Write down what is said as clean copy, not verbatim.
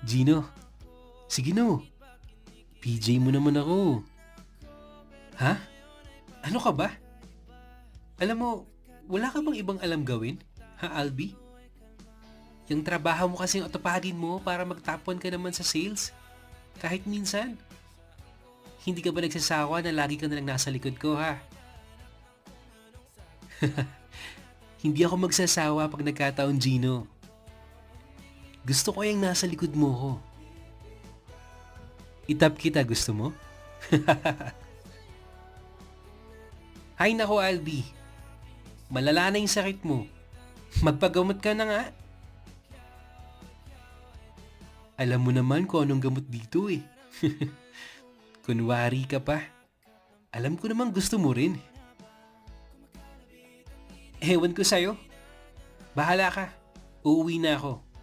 Gino, sige no. PJ mo naman ako. Ha? Ano ka ba? Alam mo, wala ka bang ibang alam gawin? Ha, Albi? Yung trabaho mo kasing otopadin mo para magtapon ka naman sa sales. Kahit minsan. Hindi ka ba nagsasawa na lagi ka nalang nasa likod ko, ha? Hindi ako magsasawa pag nagkataon, Gino. Gusto ko yung nasa likod mo ko. Itap kita, gusto mo? Hay nako, Albi. Malala na yung sakit mo. Magpagamot ka na nga. Alam mo naman kung anong gamot dito eh. Kunwari ka pa. Alam ko naman gusto mo rin. Ewan ko sa'yo. Bahala ka. Uuwi na ako.